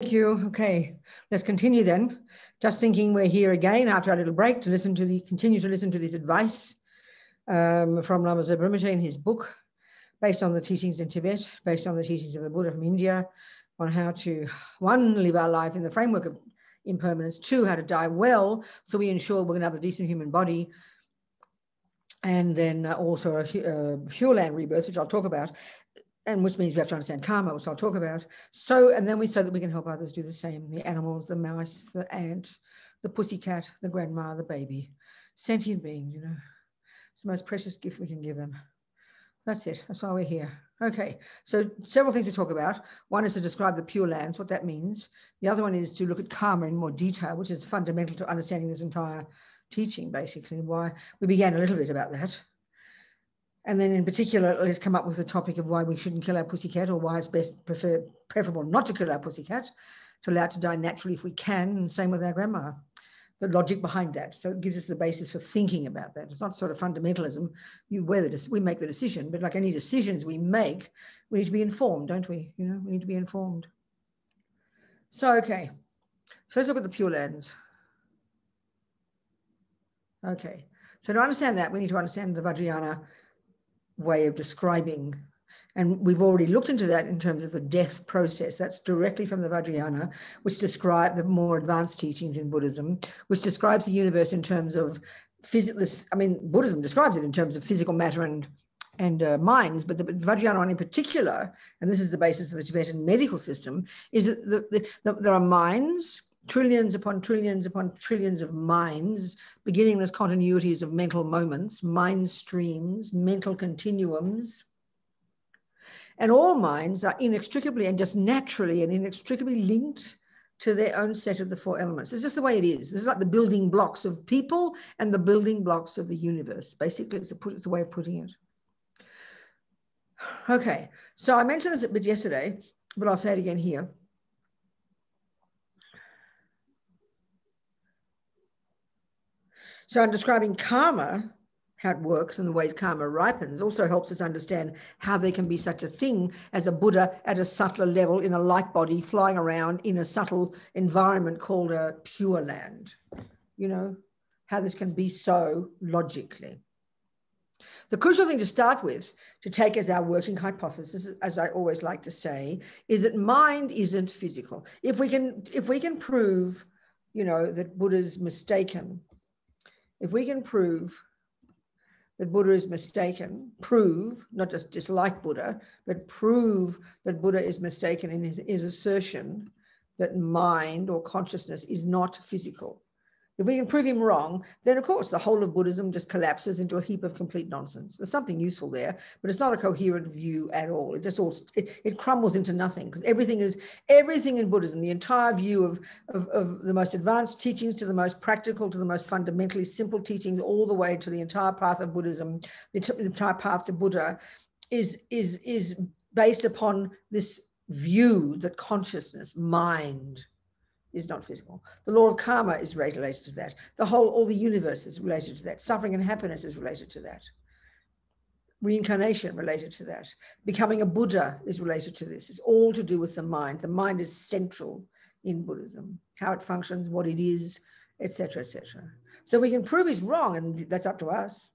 Thank you. Okay, let's continue then. Just thinking we're here again after our little break to continue to listen to this advice from Lama Zopa Rinpoche in his book, based on the teachings in Tibet, based on the teachings of the Buddha from India, on how to, one, live our life in the framework of impermanence, two, how to die well, so we ensure we're going to have a decent human body, and then also a Pure Land rebirth, which I'll talk about, and which means we have to understand karma, which I'll talk about. So that we can help others do the same. The animals, the mouse, the ant, the pussycat, the grandma, the baby, sentient beings, you know. It's the most precious gift we can give them. That's it. That's why we're here. Okay, so several things to talk about. One is to describe the Pure Lands, what that means. The other one is to look at karma in more detail, which is fundamental to understanding this entire teaching, basically, why we began a little bit about that. And then in particular, let's come up with the topic of why we shouldn't kill our pussycat, or why it's preferable not to kill our pussycat, to allow it to die naturally if we can, and same with our grandma. The logic behind that. So it gives us the basis for thinking about that. It's not sort of fundamentalism. We make the decision, but like any decisions we make, we need to be informed, don't we? You know, we need to be informed. So, okay. So let's look at the Pure Lands. Okay. So to understand that, we need to understand the Vajrayana way of describing, and we've already looked into that in terms of the death process. That's directly from the Vajrayana, which describe the more advanced teachings in Buddhism, which describes the universe in terms of Buddhism describes it in terms of physical matter and minds, but the Vajrayana in particular, and this is the basis of the Tibetan medical system, is that there are minds, trillions upon trillions upon trillions of minds, beginning as continuities of mental moments, mind streams, mental continuums. And all minds are inextricably and just naturally and inextricably linked to their own set of the four elements. It's just the way it is. It's like the building blocks of people and the building blocks of the universe. Basically, it's a way of putting it. Okay, so I mentioned this a bit yesterday, but I'll say it again here. So I'm describing karma, how it works and the ways karma ripens, also helps us understand how there can be such a thing as a Buddha at a subtler level in a light body flying around in a subtle environment called a Pure Land. You know, how this can be so logically. The crucial thing to start with, to take as our working hypothesis, as I always like to say, is that mind isn't physical. If we can prove, you know, that Buddha's mistaken, if we can prove that Buddha is mistaken, prove, not just dislike Buddha, but prove that Buddha is mistaken in his assertion that mind or consciousness is not physical. If we can prove him wrong, then of course the whole of Buddhism just collapses into a heap of complete nonsense. There's something useful there, but it's not a coherent view at all. It just it crumbles into nothing, because everything in Buddhism, the entire view of the most advanced teachings to the most practical, to the most fundamentally simple teachings, all the way to the entire path of Buddhism, the entire path to Buddha, is based upon this view that consciousness, mind, is not physical. The law of karma is related to that. All the universe is related to that. Suffering and happiness is related to that. Reincarnation related to that. Becoming a Buddha is related to this. It's all to do with the mind. The mind is central in Buddhism. How it functions, what it is, etc., etc. So we can prove he's wrong, and that's up to us.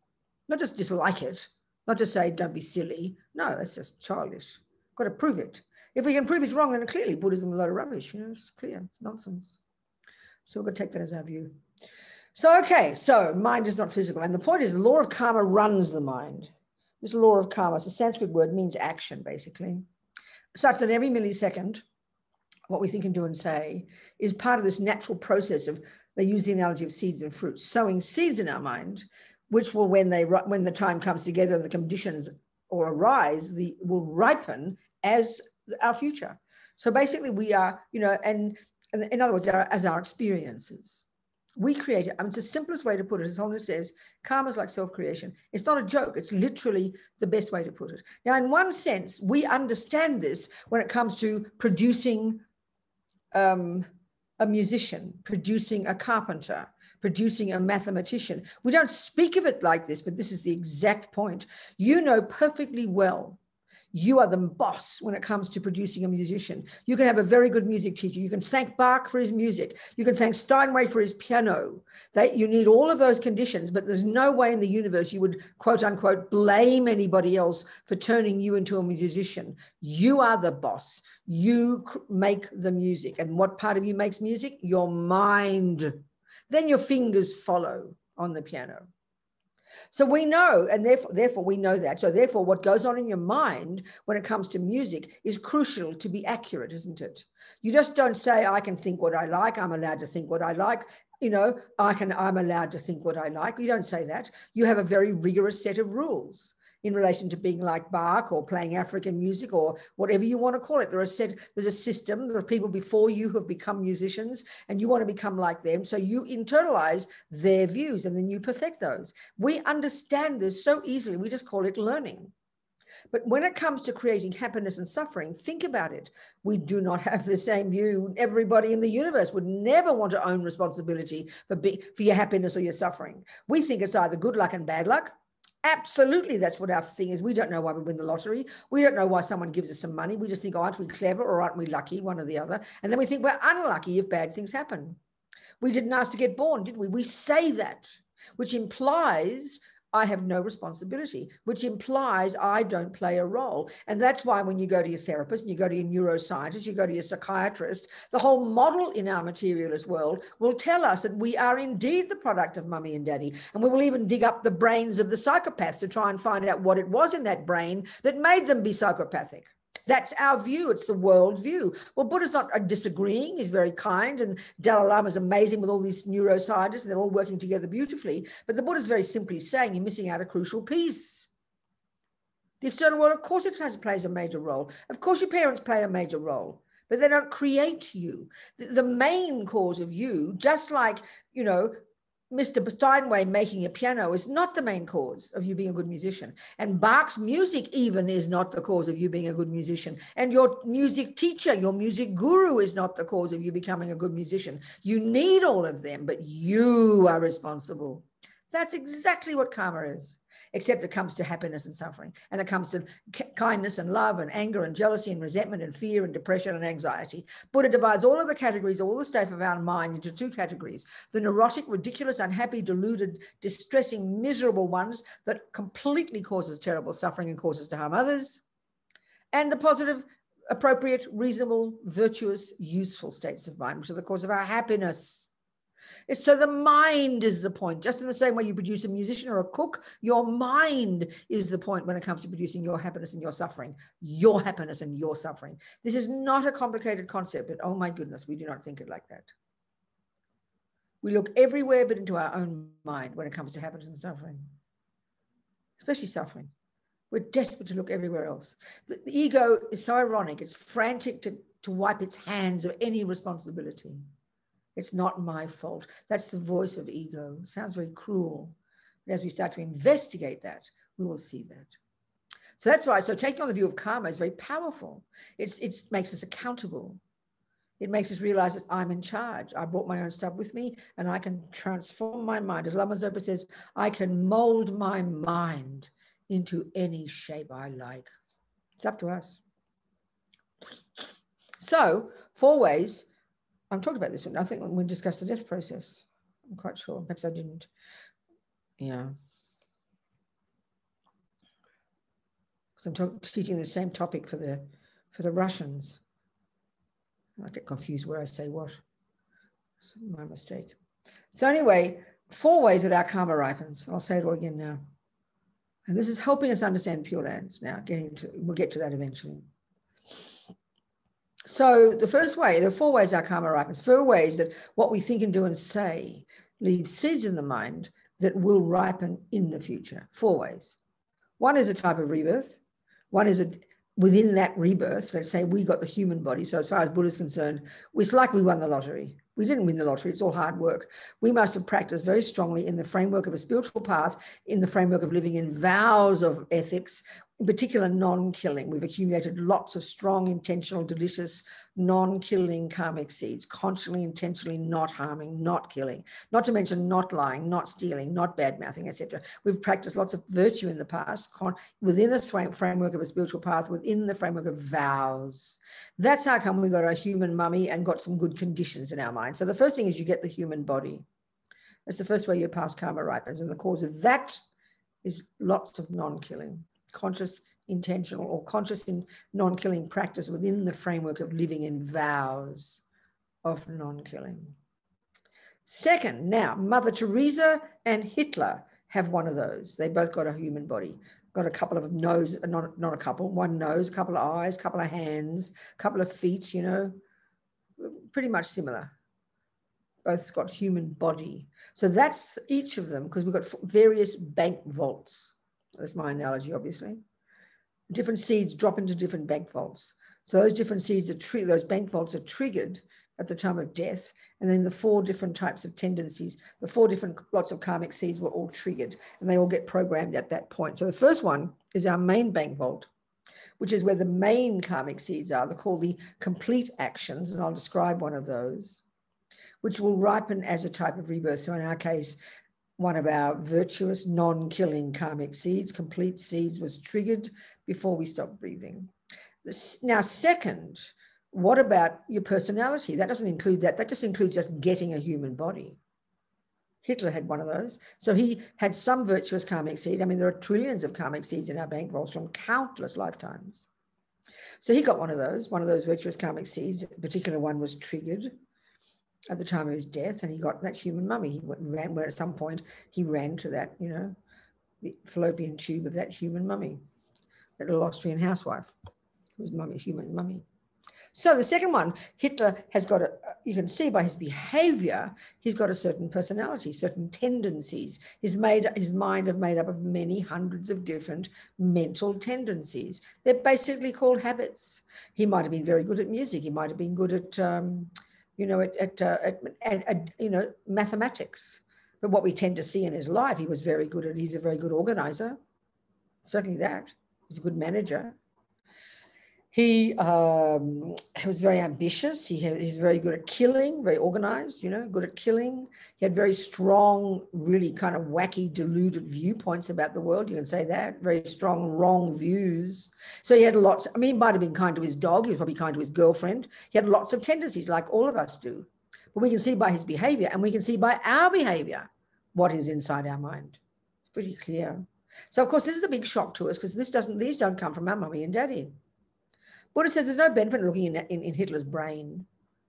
Not just dislike it. Not just say, don't be silly. No, that's just childish. Got to prove it. If we can prove it's wrong, then clearly Buddhism is a load of rubbish. You know, it's clear, it's nonsense. So we're going to take that as our view. So, okay, so mind is not physical. And the point is the law of karma runs the mind. This law of karma, it's a Sanskrit word, means action, basically, such that every millisecond, what we think and do and say is part of this natural process of, they use the analogy of seeds and fruits, sowing seeds in our mind, which will, when the time comes together and the conditions or arise, will ripen as our future. So basically we are, you know, and in other words, as our experiences, we create it. I mean, it's the simplest way to put it. As Holiness says, karma is like self-creation. It's not a joke. It's literally the best way to put it. Now, in one sense, we understand this when it comes to producing a musician, producing a carpenter, producing a mathematician. We don't speak of it like this, but this is the exact point. You know perfectly well You are the boss when it comes to producing a musician. You can have a very good music teacher. You can thank Bach for his music. You can thank Steinway for his piano. You need all of those conditions, but there's no way in the universe you would, quote unquote, blame anybody else for turning you into a musician. You are the boss. You make the music. And what part of you makes music? Your mind. Then your fingers follow on the piano. So we know, and therefore we know that. So therefore what goes on in your mind when it comes to music is crucial to be accurate, isn't it? You just don't say, I can think what I like. I'm allowed to think what I like. You know, I'm allowed to think what I like. You don't say that. You have a very rigorous set of rules in relation to being like Bach or playing African music or whatever you want to call it. There's a system. There are people before you who have become musicians and you want to become like them. So you internalize their views and then you perfect those. We understand this so easily. We just call it learning. But when it comes to creating happiness and suffering, think about it. We do not have the same view. Everybody in the universe would never want to own responsibility for your happiness or your suffering. We think it's either good luck and bad luck. Absolutely, that's what our thing is. We don't know why we win the lottery. We don't know why someone gives us some money. We just think, oh, aren't we clever or aren't we lucky, one or the other? And then we think we're unlucky if bad things happen. We didn't ask to get born, did we? We say that, which implies I have no responsibility, which implies I don't play a role. And that's why when you go to your therapist, and you go to your neuroscientist, you go to your psychiatrist, the whole model in our materialist world will tell us that we are indeed the product of mummy and daddy. And we will even dig up the brains of the psychopaths to try and find out what it was in that brain that made them be psychopathic. That's our view. It's the world view. Well, Buddha's not disagreeing. He's very kind. And Dalai Lama is amazing with all these neuroscientists, and they're all working together beautifully. But the Buddha's very simply saying you're missing out a crucial piece. The external world, of course, it plays a major role. Of course, your parents play a major role, but they don't create you. The main cause of you, just like, you know, Mr. Steinway making a piano is not the main cause of you being a good musician. And Bach's music even is not the cause of you being a good musician. And your music teacher, your music guru is not the cause of you becoming a good musician. You need all of them, but you are responsible. That's exactly what karma is, except it comes to happiness and suffering. And it comes to kindness and love and anger and jealousy and resentment and fear and depression and anxiety. Buddha divides all of the categories, all the state of our mind into two categories: the neurotic, ridiculous, unhappy, deluded, distressing, miserable ones that completely causes terrible suffering and causes to harm others, and the positive, appropriate, reasonable, virtuous, useful states of mind, which are the cause of our happiness. So the mind is the point. Just in the same way you produce a musician or a cook, your mind is the point when it comes to producing your happiness and your suffering, your happiness and your suffering. This is not a complicated concept, but oh my goodness, we do not think it like that. We look everywhere but into our own mind when it comes to happiness and suffering, especially suffering. We're desperate to look everywhere else. The ego is so ironic. It's frantic to wipe its hands of any responsibility. It's not my fault. That's the voice of ego. It sounds very cruel. But as we start to investigate that, we will see that. So that's why, so taking on the view of karma is very powerful. It makes us accountable. It makes us realize that I'm in charge. I brought my own stuff with me and I can transform my mind. As Lama Zopa says, I can mold my mind into any shape I like. It's up to us. So 4 ways. I'm talking about this one. I think when we discussed the death process, I'm quite sure. Perhaps I didn't. Yeah. Because I'm teaching the same topic for the Russians. I get confused where I say what. It's my mistake. So anyway, 4 ways that our karma ripens. I'll say it all again now. And this is helping us understand Pure Lands now. We'll get to that eventually. So the first way, there are 4 ways our karma ripens. 4 ways that what we think and do and say leaves seeds in the mind that will ripen in the future. 4 ways. One is a type of rebirth. One is within that rebirth, let's say we got the human body. So as far as Buddha is concerned, it's like we won the lottery. We didn't win the lottery. It's all hard work. We must have practiced very strongly in the framework of a spiritual path, in the framework of living in vows of ethics, in particular non-killing. We've accumulated lots of strong, intentional, delicious, non-killing karmic seeds, consciously, intentionally not harming, not killing, not to mention not lying, not stealing, not bad-mouthing, etc. We've practiced lots of virtue in the past, within the framework of a spiritual path, within the framework of vows. That's how come we got a human mummy and got some good conditions in our mind. So the first thing is you get the human body. That's the first way your past karma ripens. And the cause of that is lots of non-killing, conscious, intentional, or conscious in non-killing practice within the framework of living in vows of non-killing. Second, now, Mother Teresa and Hitler have one of those. They both got a human body. Got a couple of nose, not a couple, one nose, a couple of eyes, a couple of hands, a couple of feet, you know, pretty much similar. Both got human body. So that's each of them, because we've got various bank vaults. That's my analogy, obviously. Different seeds drop into different bank vaults. So those different seeds are those bank vaults are triggered at the time of death. And then the 4 different types of tendencies, the 4 different lots of karmic seeds were all triggered, and they all get programmed at that point. So the first one is our main bank vault, which is where the main karmic seeds are. They're called the complete actions, and I'll describe one of those, which will ripen as a type of rebirth. So in our case, one of our virtuous, non-killing karmic seeds, complete seeds, was triggered before we stopped breathing. Now, second, what about your personality? That doesn't include that. That just includes just getting a human body. Hitler had one of those. So he had some virtuous karmic seed. I mean, there are trillions of karmic seeds in our bank vaults from countless lifetimes. So he got one of those virtuous karmic seeds. A particular one was triggered at the time of his death, and he got that human mummy. He ran, where at some point he ran to that, you know, the fallopian tube of that human mummy, that little Austrian housewife, whose mummy, human mummy. So the second one, Hitler has got you can see by his behavior, he's got a certain personality, certain tendencies. His mind is made up of many hundreds of different mental tendencies. They're basically called habits. He might have been very good at music. He might have been good at, you know, mathematics. But what we tend to see in his life, he's a very good organizer. Certainly that. He's a good manager. He was very ambitious. He's very good at killing, very organized, you know, good at killing. He had very strong, really kind of wacky, deluded viewpoints about the world. You can say that. Very strong, wrong views. So he had lots. I mean, he might have been kind to his dog. He was probably kind to his girlfriend. He had lots of tendencies, like all of us do. But we can see by his behavior, and we can see by our behavior what is inside our mind. It's pretty clear. So, of course, this is a big shock to us, because these don't come from our mummy and daddy. Buddha says there's no benefit in looking in Hitler's brain.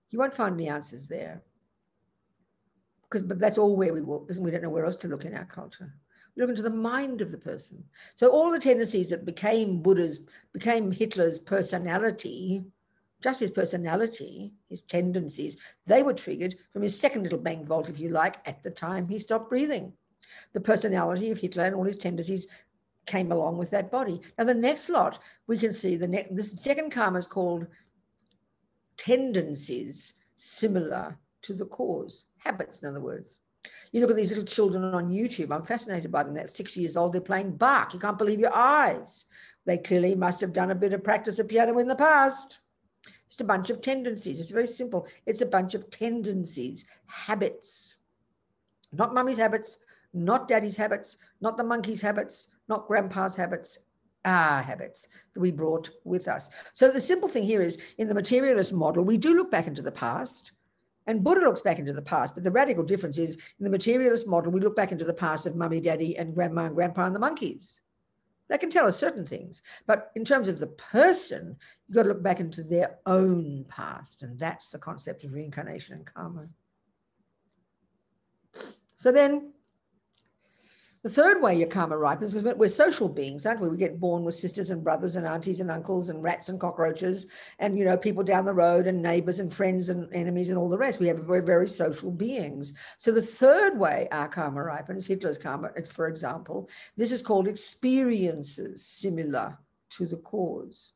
You won't find any answers there. But that's all where we walk, we don't know where else to look in our culture. We look into the mind of the person. So all the tendencies that became Hitler's personality, just his personality, his tendencies, they were triggered from his second little bank vault, if you like, at the time he stopped breathing. The personality of Hitler and all his tendencies came along with that body. Now, the next lot, we can see this second karma is called tendencies similar to the cause, habits, in other words. You look at these little children on YouTube. I'm fascinated by them. They're 6 years old. They're playing Bach. You can't believe your eyes. They clearly must have done a bit of practice of piano in the past. It's a bunch of tendencies. It's very simple. It's a bunch of tendencies, habits. Not mummy's habits, not daddy's habits, not the monkey's habits, not grandpa's habits, our habits that we brought with us. So the simple thing here is, in the materialist model, we do look back into the past, and Buddha looks back into the past, but the radical difference is, in the materialist model, we look back into the past of mummy, daddy, and grandma and grandpa and the monkeys. They can tell us certain things, but in terms of the person, you've got to look back into their own past, and that's the concept of reincarnation and karma. So then, the third way your karma ripens, because we're social beings, aren't we? We get born with sisters and brothers and aunties and uncles and rats and cockroaches and, you know, people down the road and neighbors and friends and enemies and all the rest. We're very social beings. So the third way our karma ripens, Hitler's karma, for example, this is called experiences similar to the cause.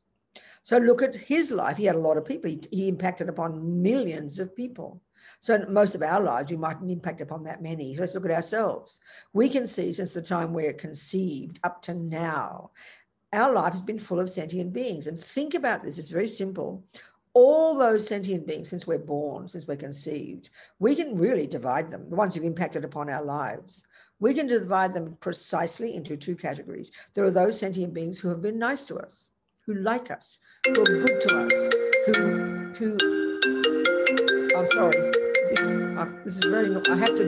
So look at his life. He had a lot of people. He impacted upon millions of people. So most of our lives, we mightn't impact upon that many. So let's look at ourselves. We can see since the time we're conceived up to now, our life has been full of sentient beings. And think about this. It's very simple. All those sentient beings, since we're born, since we're conceived, we can really divide them, the ones who've impacted upon our lives. We can divide them precisely into two categories. There are those sentient beings who have been nice to us, who like us, who are good to us, who I'm sorry, this is very, I have to